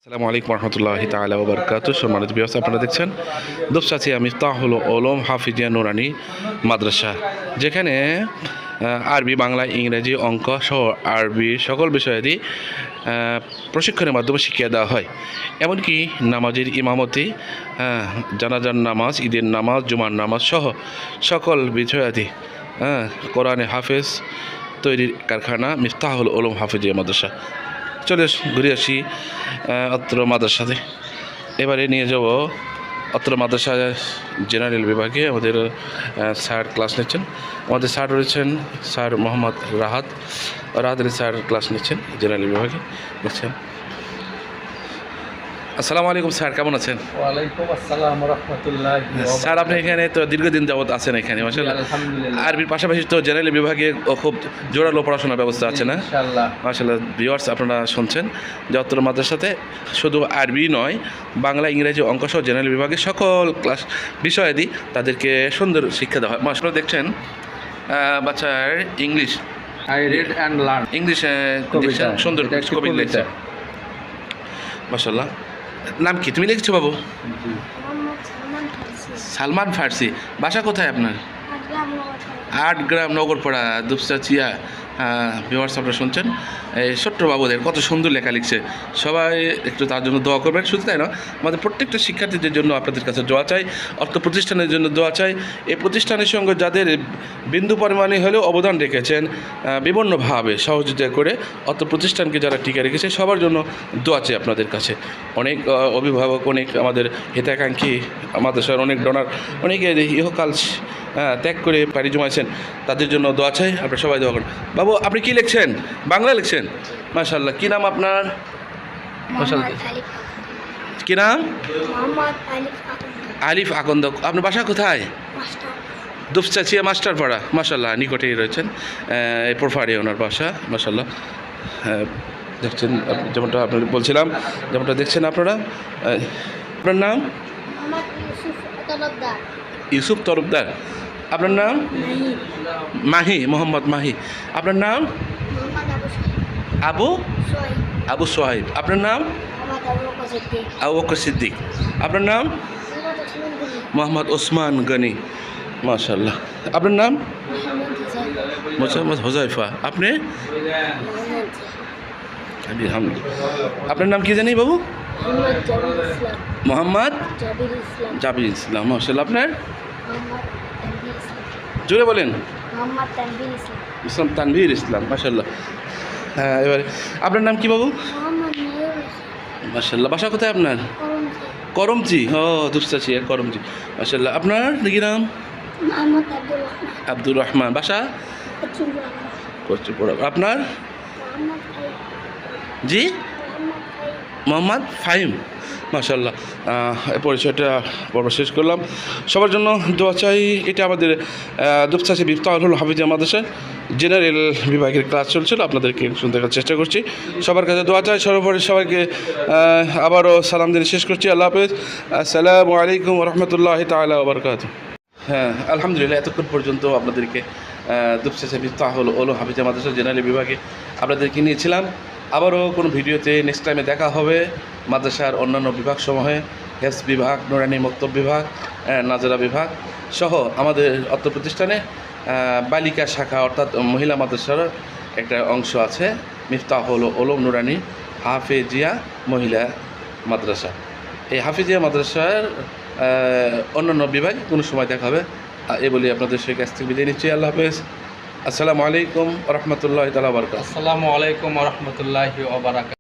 আসসালামু আলাইকুম রহমতুল্লাহি তাআলা ওয়া বারাকাতুহু। সম্মানিত ভিউয়ার্স, আপনারা দেখছেন দুপচাচিয়া মিফতাহুল উলুম হাফিজিয়া নুরানি মাদ্রাসা, যেখানে আরবি, বাংলা, ইংরেজি, অঙ্ক সহ আরবি সকল বিষয়াদি প্রশিক্ষণের মাধ্যমে শিখিয়ে দেওয়া হয়। এমনকি নামাজের ইমামতি, জানাজার নামাজ, ঈদের নামাজ, জুমার নামাজ সহ সকল বিষয়াদি কোরআনে হাফেজ তৈরির কারখানা মিফতাহুল উলুম হাফিজিয়া মাদ্রাসা। চলে ঘুরে আসি অত্র মাদ্রাসাতে। এবারে নিয়ে যাব অত্র মাদ্রাসা জেনারেল বিভাগে। আমাদের স্যার ক্লাস নিচ্ছেন। আমাদের স্যার রয়েছেন sir Mohammad Rahat Ali sir class নিচ্ছেন জেনারেল বিভাগে। দেখছেন। আসসালামু আলাইকুম স্যার, কেমন আছেন? ওয়ালাইকুম আসসালাম ওয়া রাহমাতুল্লাহি ওয়া বারাকাতুহু। স্যার, আপনি এখানে তো দীর্ঘদিন যাবত আছেন এখানে, মাশাআল্লাহ। আলহামদুলিল্লাহ। আরবির পাশাপাশি তো জেনারেল বিভাগে খুব জোরালো পড়াশোনার ব্যবস্থা আছে না? ইনশাআল্লাহ। মাশাআল্লাহ। ভিউয়ার্স, আপনারা শুনছেন যে অত্র মাদ্রাসাতে শুধু আরবি নয়, বাংলা, ইংরেজি, অঙ্ক সহ জেনারেল বিভাগে সকল ক্লাস বিষয়াদি তাদেরকে সুন্দর শিক্ষা দেওয়া হয়। মাশাআল্লাহ। দেখছেন বাচ্চার English, I read and learn. English দেখছেন সুন্দর কবি লিখছে। মাশাআল্লাহ। নাম কি তুমি লিখছো বাবু? সালমান ফার্সি। বাসা কোথায় আপনার? আটগ্রাম নগরপাড়া, দুপচাচিয়া। ভিউয়ার্স, আপনারা শুনছেন এই ছোট্ট বাবুদের কত সুন্দর লেখা লিখছে। সবাই একটু তার জন্য দোয়া করবেন। শুধু তাই না, আমাদের প্রত্যেকটা শিক্ষার্থীদের জন্য আপনাদের কাছে দোয়া চাই, অর্থ প্রতিষ্ঠানের জন্য দোয়া চাই। এই প্রতিষ্ঠানের সঙ্গে যাদের বিন্দু পরিমাণে হলেও অবদান রেখেছেন, বিভিন্নভাবে সহযোগিতা করে অর্থ প্রতিষ্ঠানকে যারা টিকে রেখেছে, সবার জন্য দোয়া চাই আপনাদের কাছে। অনেক অভিভাবক, অনেক আমাদের হিতাকাঙ্ক্ষী, আমাদের স্যার, অনেক ডোনার, অনেকে ইহকাল ত্যাগ করে পাড়ি জমাইছেন, তাদের জন্য দোয়া চাই। আপনারা সবাই দোয়া করুন। বাবু, আপনি কি লিখছেন? বাংলা লিখছেন? মাশাআল্লাহ। কী নাম আপনার? মাশাআল্লাহ। কী নাম? আলিফ আকন্দ। আপনার বাসা কোথায়? দুপচাচিয়া মাস্টারপাড়া। মাশাআল্লাহ, নিকটেই রয়েছেন। এই প্রোফারে ওনার বাসা। মাশাআল্লাহ। দেখছেন, যেমনটা আপনার বলছিলাম, যেমনটা দেখছেন আপনারা। আপনার নাম? ইউসুফ তরফদার। আপনার নাম? মাহি, মোহাম্মদ মাহি। আপনার নাম? আবু সোহাইব। আপনার নাম? আবু বকর সিদ্দিক। আপনার নাম? মোহাম্মদ ওসমান গনি। মাশাআল্লাহ। আপনার নাম? মোহাম্মদ হোজাইফা। আপনি? আপনার নাম কি জানি বাবু? মোহাম্মদ জাবির ইসলাম। মাশাআল্লাহ। আপনার? জোরে বলেন। ইসলাম তানভীর ইসলাম। মাশাআল্লাহ। হ্যাঁ, এবারে আপনার নাম কি বাবু? মাশাআল্লাহ। বাসা কোথায় আপনার? করমচি। ও, দুপচাচিয়া করমচি। মাশাআল্লাহ। আপনার কি নাম? আব্দুর রহমান। বাসা? পশ্চিমপুরা। আপনার? জি, মোহাম্মদ ফাহিম। মাশাআল্লাহ। পরিচয়টা পর্ব শেষ করলাম। সবার জন্য দোয়া চাই। এটা আমাদের দুপচাচি মিফতাহুল হাফিজিয়া মাদ্রাসা জেনারেল বিভাগের ক্লাস চলছিল, আপনাদেরকে শুনতে দেখার চেষ্টা করছি। সবার কাছে দোয়া চাই। সর্বোপরি সবাইকে আবারও সালাম দিয়ে শেষ করছি। আল্লাহ হাফেজ। আসসালামু আলাইকুম রহমতুল্লাহি তাআলা ওয়া বারাকাতুহু। হ্যাঁ, আলহামদুলিল্লাহ, এতক্ষণ পর্যন্ত আপনাদেরকে দুপচাচি মিফতাহুল উলুম হাফিজিয়া মাদ্রাসা জেনারেল বিভাগে আপনাদেরকে নিয়েছিলাম। আবারও কোনো ভিডিওতে নেক্সট টাইমে দেখা হবে। মাদ্রাসার অন্যান্য বিভাগসমূহে হেফজ বিভাগ, নুরানি মক্তব বিভাগ, নাজরা বিভাগ সহ আমাদের অত্র প্রতিষ্ঠানে বালিকা শাখা অর্থাৎ মহিলা মাদ্রাসার একটা অংশ আছে, মিফতাহুল উলুম নুরানি হাফিজিয়া মহিলা মাদ্রাসা। এই হাফিজিয়া মাদ্রাসার অন্যান্য বিভাগে কোনো সময় দেখা হবে। এ বলে আপনাদের সেই কাছ থেকে বিদায় নিচ্ছি। আল্লাহ হাফেজ। আসসালামু আলাইকুম রহমতুল্লাহি তাআলা ওয়া বারাকাতুহু। আসসালামু আলাইকুম ওয়া রাহমাতুল্লাহি ওয়া বারাকাতুহু।